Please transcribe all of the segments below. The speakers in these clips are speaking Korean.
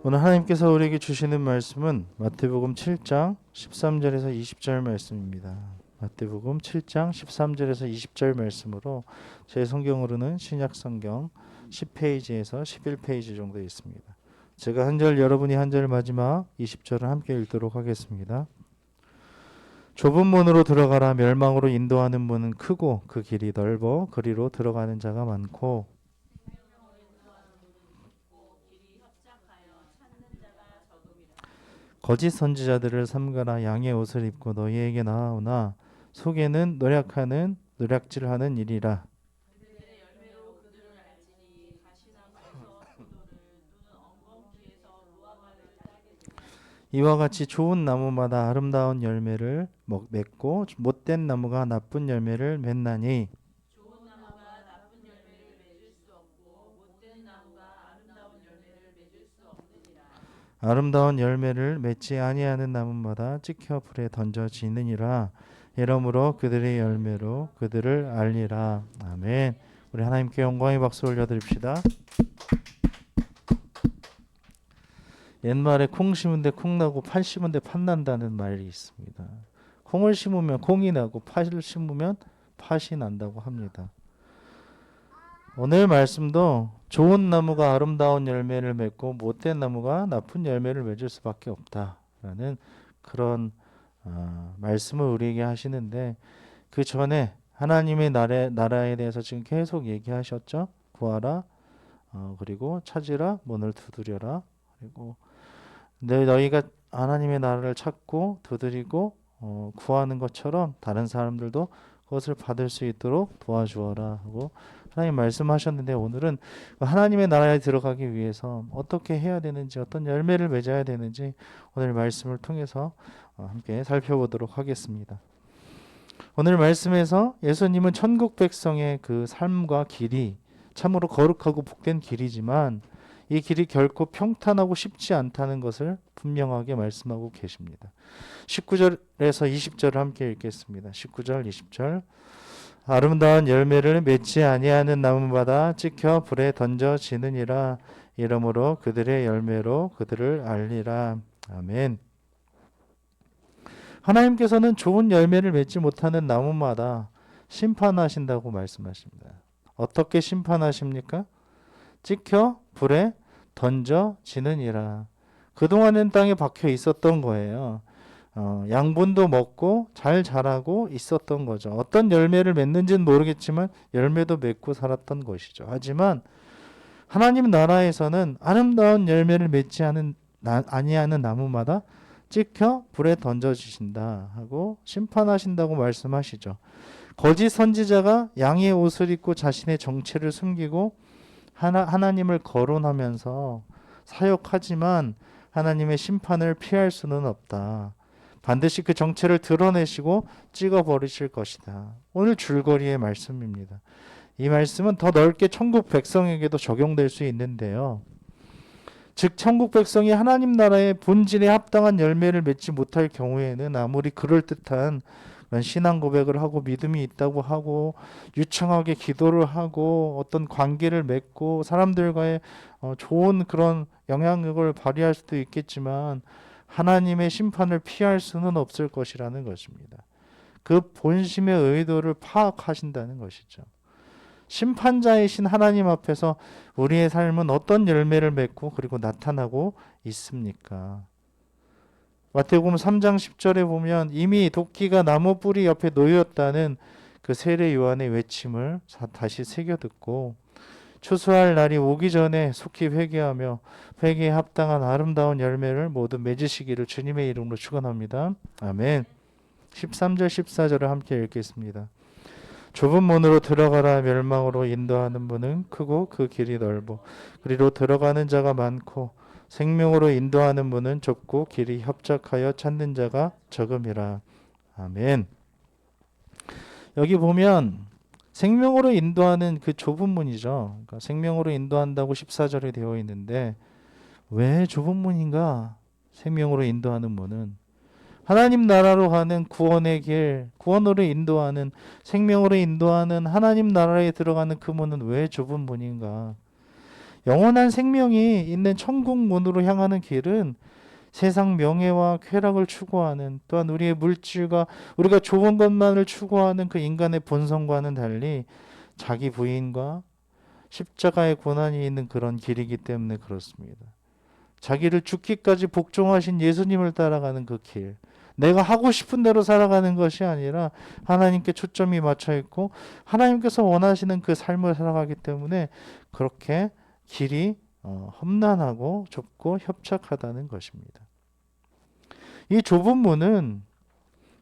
오늘 하나님께서 우리에게 주시는 말씀은 마태복음 7장 13절에서 20절 말씀입니다. 마태복음 7장 13절에서 20절 말씀으로 제 성경으로는 신약성경 10페이지에서 11페이지 정도 있습니다. 제가 한 절, 여러분이 한 절, 마지막 20절을 함께 읽도록 하겠습니다. 좁은 문으로 들어가라. 멸망으로 인도하는 문은 크고 그 길이 넓어 그리로 들어가는 자가 많고 거짓 선지자들을 삼가라. 양의 옷을 입고 너희에게 나아오나 속에는 노략질하는 일이라. 이와 같이 좋은 나무마다 아름다운 열매를 맺고 못된 나무가 나쁜 열매를 맺나니 아름다운 열매를 맺지 아니하는 나무마다 찍혀 불에 던져지느니라. 이러므로 그들의 열매로 그들을 알리라. 아멘. 우리 하나님께 영광의 박수 올려드립시다. 옛말에 콩 심은데 콩 나고 팥 심은데 팥 난다는 말이 있습니다. 콩을 심으면 콩이 나고 팥을 심으면 팥이 난다고 합니다. 오늘 말씀도 좋은 나무가 아름다운 열매를 맺고 못된 나무가 나쁜 열매를 맺을 수밖에 없다라는 그런 말씀을 우리에게 하시는데, 그 전에 하나님의 나라에 대해서 지금 계속 얘기하셨죠. 구하라, 그리고 찾으라, 문을 두드려라. 그리고 너희가 하나님의 나라를 찾고 두드리고 구하는 것처럼 다른 사람들도 그것을 받을 수 있도록 도와주어라 하고 하나님 말씀하셨는데, 오늘은 하나님의 나라에 들어가기 위해서 어떻게 해야 되는지, 어떤 열매를 맺어야 되는지 오늘 말씀을 통해서 함께 살펴보도록 하겠습니다. 오늘 말씀에서 예수님은 천국 백성의 그 삶과 길이 참으로 거룩하고 복된 길이지만 이 길이 결코 평탄하고 쉽지 않다는 것을 분명하게 말씀하고 계십니다. 19절에서 20절을 함께 읽겠습니다. 19절, 20절. 아름다운 열매를 맺지 아니하는 나무마다 찍혀 불에 던져지느니라. 이러므로 그들의 열매로 그들을 알리라. 아멘. 하나님께서는 좋은 열매를 맺지 못하는 나무마다 심판하신다고 말씀하십니다. 어떻게 심판하십니까? 찍혀 불에 던져지느니라. 그동안은 땅에 박혀 있었던 거예요. 양분도 먹고 잘 자라고 있었던 거죠. 어떤 열매를 맺는지는 모르겠지만 열매도 맺고 살았던 것이죠. 하지만 하나님 나라에서는 아름다운 열매를 맺지 아니하는 나무마다 찍혀 불에 던져주신다 하고 심판하신다고 말씀하시죠. 거짓 선지자가 양의 옷을 입고 자신의 정체를 숨기고 하나님을 거론하면서 사역하지만 하나님의 심판을 피할 수는 없다. 반드시 그 정체를 드러내시고 찍어버리실 것이다. 오늘 줄거리의 말씀입니다. 이 말씀은 더 넓게 천국 백성에게도 적용될 수 있는데요. 즉 천국 백성이 하나님 나라의 본질에 합당한 열매를 맺지 못할 경우에는 아무리 그럴듯한 그런 신앙 고백을 하고 믿음이 있다고 하고 유창하게 기도를 하고 어떤 관계를 맺고 사람들과의 좋은 그런 영향력을 발휘할 수도 있겠지만 하나님의 심판을 피할 수는 없을 것이라는 것입니다. 그 본심의 의도를 파악하신다는 것이죠. 심판자이신 하나님 앞에서 우리의 삶은 어떤 열매를 맺고 그리고 나타나고 있습니까? 마태복음 3장 10절에 보면 이미 도끼가 나무 뿌리 옆에 놓였다는 그 세례 요한의 외침을 다시 새겨 듣고 추수할 날이 오기 전에 속히 회개하며 회개에 합당한 아름다운 열매를 모두 맺으시기를 주님의 이름으로 축원합니다. 아멘. 13절 14절을 함께 읽겠습니다. 좁은 문으로 들어가라. 멸망으로 인도하는 문은 크고 그 길이 넓어 그리로 들어가는 자가 많고 생명으로 인도하는 문은 좁고 길이 협착하여 찾는 자가 적음이라. 아멘. 여기 보면 생명으로 인도하는 그 좁은 문이죠. 그러니까 생명으로 인도한다고 14절에 되어 있는데 왜 좁은 문인가? 생명으로 인도하는 문은 하나님 나라로 가는 구원의 길, 구원으로 인도하는, 생명으로 인도하는 하나님 나라에 들어가는 그 문은 왜 좁은 문인가? 영원한 생명이 있는 천국 문으로 향하는 길은 세상 명예와 쾌락을 추구하는, 또한 우리의 물질과 우리가 좋은 것만을 추구하는 그 인간의 본성과는 달리 자기 부인과 십자가의 고난이 있는 그런 길이기 때문에 그렇습니다. 자기를 죽기까지 복종하신 예수님을 따라가는 그 길, 내가 하고 싶은 대로 살아가는 것이 아니라 하나님께 초점이 맞춰 있고 하나님께서 원하시는 그 삶을 살아가기 때문에 그렇게 길이 험난하고 좁고 협착하다는 것입니다. 이 좁은 문은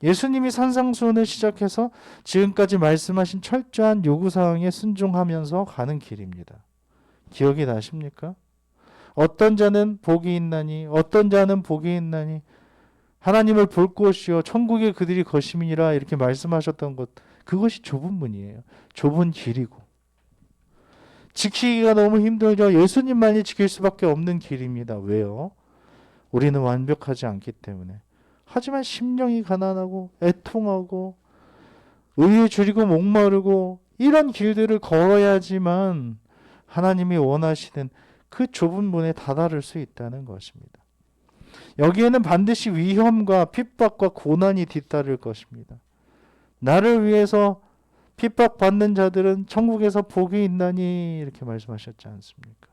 예수님이 산상수훈을 시작해서 지금까지 말씀하신 철저한 요구사항에 순종하면서 가는 길입니다. 기억이 나십니까? 어떤 자는 복이 있나니 어떤 자는 복이 있나니 하나님을 볼 것이요 천국에 그들이 거심이니라 이렇게 말씀하셨던 것, 그것이 좁은 문이에요. 좁은 길이고 지키기가 너무 힘들죠. 예수님만이 지킬 수밖에 없는 길입니다. 왜요? 우리는 완벽하지 않기 때문에. 하지만 심령이 가난하고 애통하고 의에 줄이고 목마르고 이런 길들을 걸어야지만 하나님이 원하시는 그 좁은 문에 다다를 수 있다는 것입니다. 여기에는 반드시 위험과 핍박과 고난이 뒤따를 것입니다. 나를 위해서 핍박받는 자들은 천국에서 복이 있나니 이렇게 말씀하셨지 않습니까?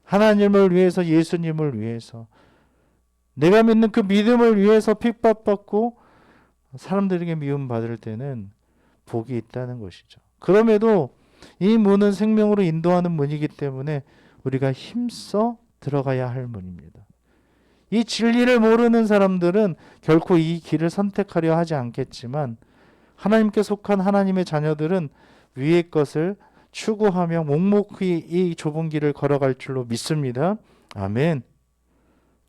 하나님을 위해서, 예수님을 위해서, 내가 믿는 그 믿음을 위해서 핍박받고 사람들에게 미움받을 때는 복이 있다는 것이죠. 그럼에도 이 문은 생명으로 인도하는 문이기 때문에 우리가 힘써 들어가야 할 문입니다. 이 진리를 모르는 사람들은 결코 이 길을 선택하려 하지 않겠지만 하나님께 속한 하나님의 자녀들은 위의 것을 추구하며 묵묵히 이 좁은 길을 걸어갈 줄로 믿습니다. 아멘.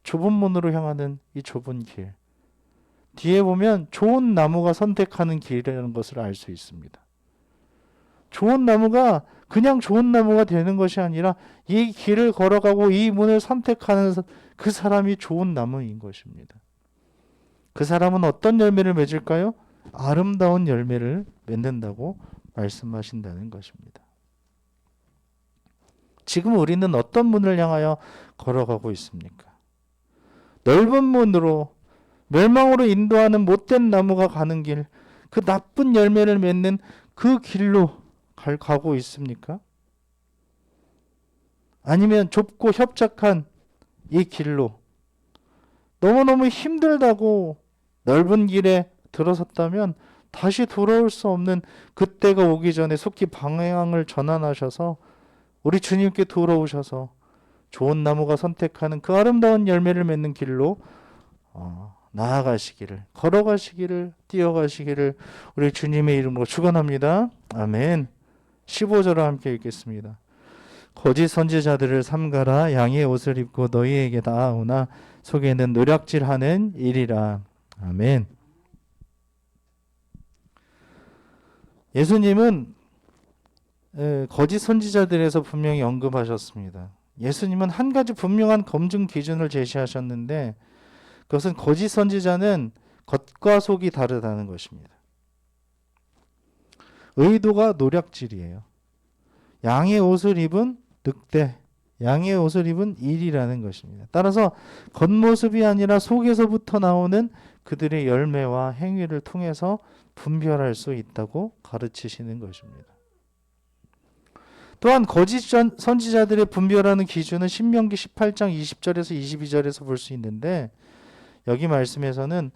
좁은 문으로 향하는 이 좁은 길, 뒤에 보면 좋은 나무가 선택하는 길이라는 것을 알 수 있습니다. 좋은 나무가 그냥 좋은 나무가 되는 것이 아니라 이 길을 걸어가고 이 문을 선택하는 그 사람이 좋은 나무인 것입니다. 그 사람은 어떤 열매를 맺을까요? 아름다운 열매를 맺는다고 말씀하신다는 것입니다. 지금 우리는 어떤 문을 향하여 걸어가고 있습니까? 넓은 문으로 멸망으로 인도하는 못된 나무가 가는 길, 그 나쁜 열매를 맺는 그 길로 가고 있습니까? 아니면 좁고 협착한 이 길로 너무너무 힘들다고 넓은 길에 들어섰다면 다시 돌아올 수 없는 그때가 오기 전에 속히 방향을 전환하셔서 우리 주님께 돌아오셔서 좋은 나무가 선택하는 그 아름다운 열매를 맺는 길로 나아가시기를, 걸어가시기를, 뛰어가시기를 우리 주님의 이름으로 축원합니다. 아멘. 15절을 함께 읽겠습니다. 거짓 선지자들을 삼가라. 양의 옷을 입고 너희에게 나아오나 속에는 노략질하는 일이라. 아멘. 예수님은 거짓 선지자들에서 분명히 언급하셨습니다. 예수님은 한 가지 분명한 검증 기준을 제시하셨는데 그것은 거짓 선지자는 겉과 속이 다르다는 것입니다. 의도가 노략질이에요. 양의 옷을 입은 늑대, 양의 옷을 입은 일이라는 것입니다. 따라서 겉모습이 아니라 속에서부터 나오는 그들의 열매와 행위를 통해서 분별할 수 있다고 가르치시는 것입니다. 또한 거짓 선지자들의 분별하는 기준은 신명기 18장 20절에서 22절에서 볼 수 있는데 여기 말씀에서는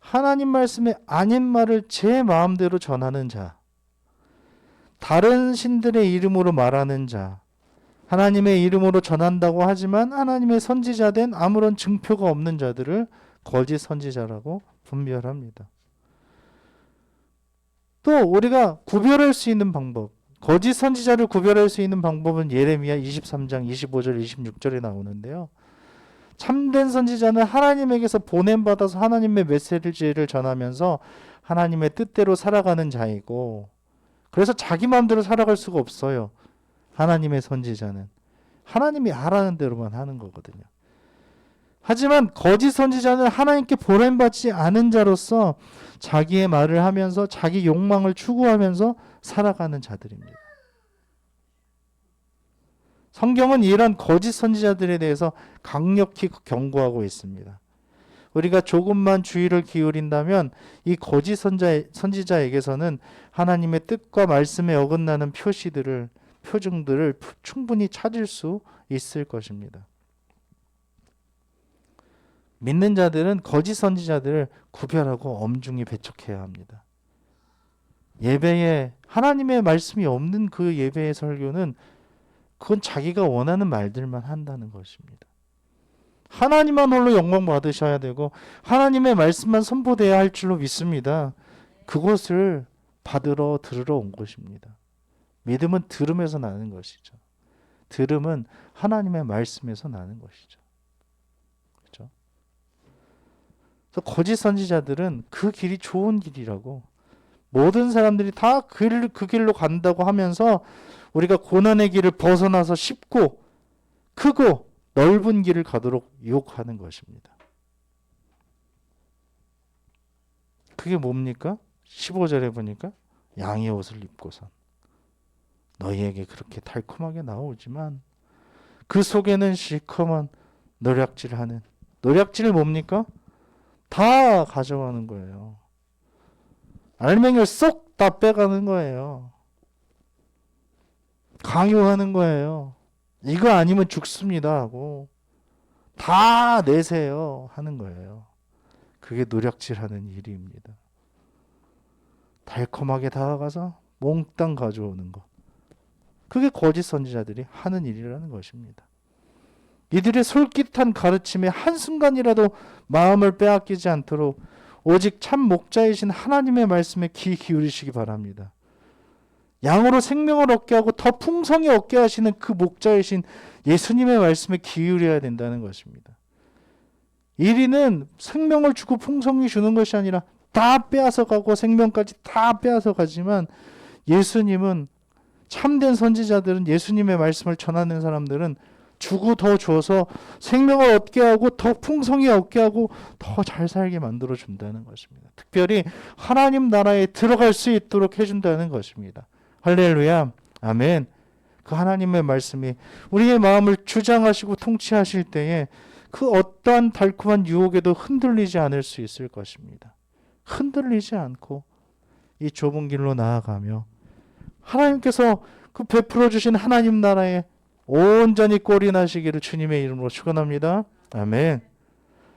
하나님 말씀에 아닌 말을 제 마음대로 전하는 자, 다른 신들의 이름으로 말하는 자, 하나님의 이름으로 전한다고 하지만 하나님의 선지자 된 아무런 증표가 없는 자들을 거짓 선지자라고 분별합니다. 또 우리가 구별할 수 있는 방법, 거짓 선지자를 구별할 수 있는 방법은 예레미야 23장 25절 26절에 나오는데요. 참된 선지자는 하나님에게서 보냄받아서 하나님의 메시지를 전하면서 하나님의 뜻대로 살아가는 자이고, 그래서 자기 마음대로 살아갈 수가 없어요. 하나님의 선지자는 하나님이 하라는 대로만 하는 거거든요. 하지만 거짓 선지자는 하나님께 보냄받지 않은 자로서 자기의 말을 하면서 자기 욕망을 추구하면서 살아가는 자들입니다. 성경은 이런 거짓 선지자들에 대해서 강력히 경고하고 있습니다. 우리가 조금만 주의를 기울인다면 이 거짓 선지자에게서는 하나님의 뜻과 말씀에 어긋나는 표징들을 충분히 찾을 수 있을 것입니다. 믿는 자들은 거짓 선지자들을 구별하고 엄중히 배척해야 합니다. 예배에 하나님의 말씀이 없는 그 예배의 설교는 그건 자기가 원하는 말들만 한다는 것입니다. 하나님만 홀로 영광 받으셔야 되고 하나님의 말씀만 선포되어야 할 줄로 믿습니다. 그것을 들으러 온 것입니다. 믿음은 들음에서 나는 것이죠. 들음은 하나님의 말씀에서 나는 것이죠. 그렇죠? 그래서 거짓 선지자들은 그 길이 좋은 길이라고, 모든 사람들이 다 그 길로 간다고 하면서 우리가 고난의 길을 벗어나서 쉽고 크고 넓은 길을 가도록 유혹하는 것입니다. 그게 뭡니까? 15절에 보니까 양의 옷을 입고선 너희에게 그렇게 달콤하게 나오지만 그 속에는 시커먼 노략질이 뭡니까? 다 가져가는 거예요. 알맹이를 쏙 다 빼가는 거예요. 강요하는 거예요. 이거 아니면 죽습니다 하고 다 내세요 하는 거예요. 그게 노략질하는 일입니다. 달콤하게 다가가서 몽땅 가져오는 것. 그게 거짓 선지자들이 하는 일이라는 것입니다. 이들의 솔깃한 가르침에 한순간이라도 마음을 빼앗기지 않도록 오직 참 목자이신 하나님의 말씀에 귀 기울이시기 바랍니다. 양으로 생명을 얻게 하고 더 풍성히 얻게 하시는 그 목자이신 예수님의 말씀에 기울여야 된다는 것입니다. 이리는 생명을 주고 풍성히 주는 것이 아니라 다 빼앗아가고 생명까지 다 빼앗아가지만, 예수님은, 참된 선지자들은, 예수님의 말씀을 전하는 사람들은 주고 더 줘서 생명을 얻게 하고 더 풍성히 얻게 하고 더 잘 살게 만들어 준다는 것입니다. 특별히 하나님 나라에 들어갈 수 있도록 해준다는 것입니다. 할렐루야, 아멘. 그 하나님의 말씀이 우리의 마음을 주장하시고 통치하실 때에 그 어떠한 달콤한 유혹에도 흔들리지 않을 수 있을 것입니다. 흔들리지 않고 이 좁은 길로 나아가며 하나님께서 그 베풀어 주신 하나님 나라에 온전히 꼴이 나시기를 주님의 이름으로 축원합니다. 아멘.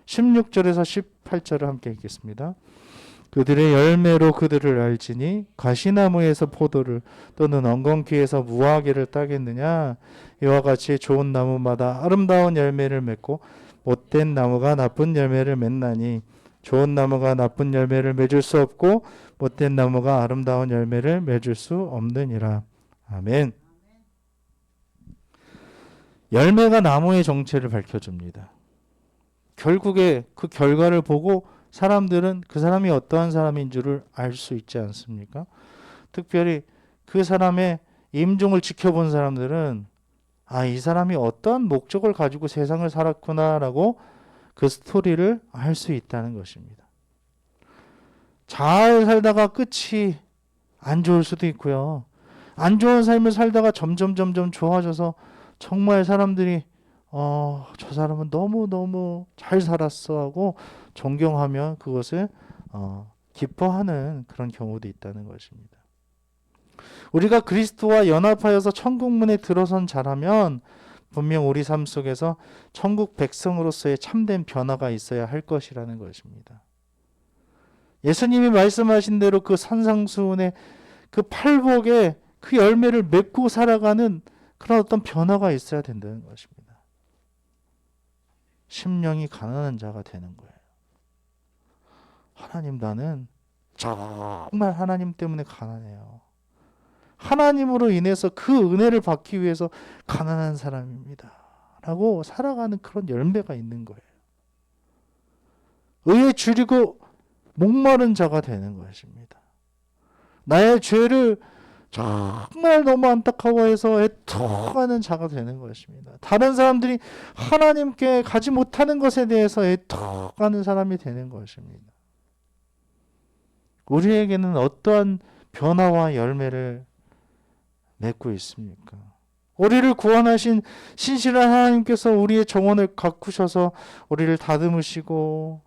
16절에서 18절을 함께 읽겠습니다. 그들의 열매로 그들을 알지니 가시나무에서 포도를 또는 엉겅퀴에서 무화과를 따겠느냐. 이와 같이 좋은 나무마다 아름다운 열매를 맺고 못된 나무가 나쁜 열매를 맺나니 좋은 나무가 나쁜 열매를 맺을 수 없고 못된 나무가 아름다운 열매를 맺을 수 없느니라. 아멘. 열매가 나무의 정체를 밝혀줍니다. 결국에 그 결과를 보고 사람들은 그 사람이 어떠한 사람인 줄을 알 수 있지 않습니까? 특별히 그 사람의 임종을 지켜본 사람들은 이 사람이 어떠한 목적을 가지고 세상을 살았구나라고 그 스토리를 알 수 있다는 것입니다. 잘 살다가 끝이 안 좋을 수도 있고요. 안 좋은 삶을 살다가 점점 좋아져서 정말 사람들이 저 사람은 너무 잘 살았어 하고 존경하며 그것을 기뻐하는 그런 경우도 있다는 것입니다. 우리가 그리스도와 연합하여서 천국문에 들어선 자라면 분명 우리 삶 속에서 천국 백성으로서의 참된 변화가 있어야 할 것이라는 것입니다. 예수님이 말씀하신 대로 그 산상수훈의 그 팔복에 그 열매를 맺고 살아가는 그런 어떤 변화가 있어야 된다는 것입니다. 심령이 가난한 자가 되는 거예요. 하나님, 나는 정말 하나님 때문에 가난해요. 하나님으로 인해서 그 은혜를 받기 위해서 가난한 사람입니다 라고 살아가는 그런 열매가 있는 거예요. 의에 줄이고 목마른 자가 되는 것입니다. 나의 죄를 정말 너무 안타까워해서 애통하는 자가 되는 것입니다. 다른 사람들이 하나님께 가지 못하는 것에 대해서 애통하는 사람이 되는 것입니다. 우리에게는 어떠한 변화와 열매를 맺고 있습니까? 우리를 구원하신 신실한 하나님께서 우리의 정원을 가꾸셔서 우리를 다듬으시고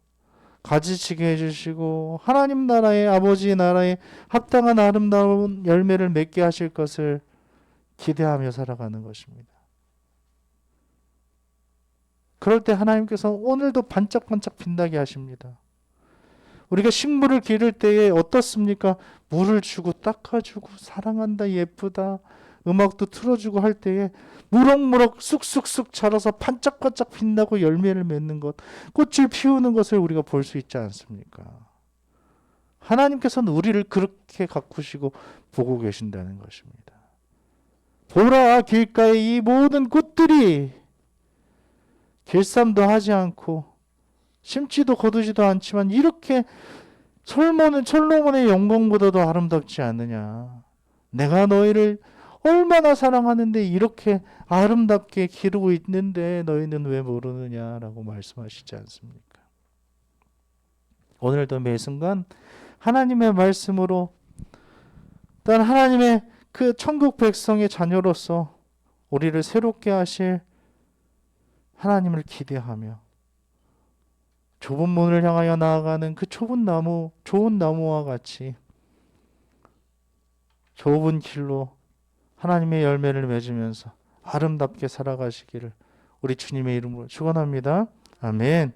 가지치게 해주시고 하나님 나라의 아버지 나라에 합당한 아름다운 열매를 맺게 하실 것을 기대하며 살아가는 것입니다. 그럴 때 하나님께서 오늘도 반짝반짝 빛나게 하십니다. 우리가 식물을 기를 때에 어떻습니까? 물을 주고 닦아주고 사랑한다 예쁘다 음악도 틀어주고 할 때에 무럭무럭 쑥쑥쑥 자라서 반짝반짝 빛나고 열매를 맺는 것, 꽃을 피우는 것을 우리가 볼 수 있지 않습니까? 하나님께서는 우리를 그렇게 가꾸시고 보고 계신다는 것입니다. 보라, 길가의 이 모든 꽃들이 길쌈도 하지 않고 심지도 거두지도 않지만 이렇게 솔로몬의 영광보다도 아름답지 않느냐. 내가 너희를 얼마나 사랑하는데 이렇게 아름답게 기르고 있는데 너희는 왜 모르느냐라고 말씀하시지 않습니까? 오늘도 매 순간 하나님의 말씀으로 또한 하나님의 그 천국 백성의 자녀로서 우리를 새롭게 하실 하나님을 기대하며 좁은 문을 향하여 나아가는 그 좋은 나무와 같이 좁은 길로 하나님의 열매를 맺으면서 아름답게 살아가시기를 우리 주님의 이름으로 축원합니다. 아멘.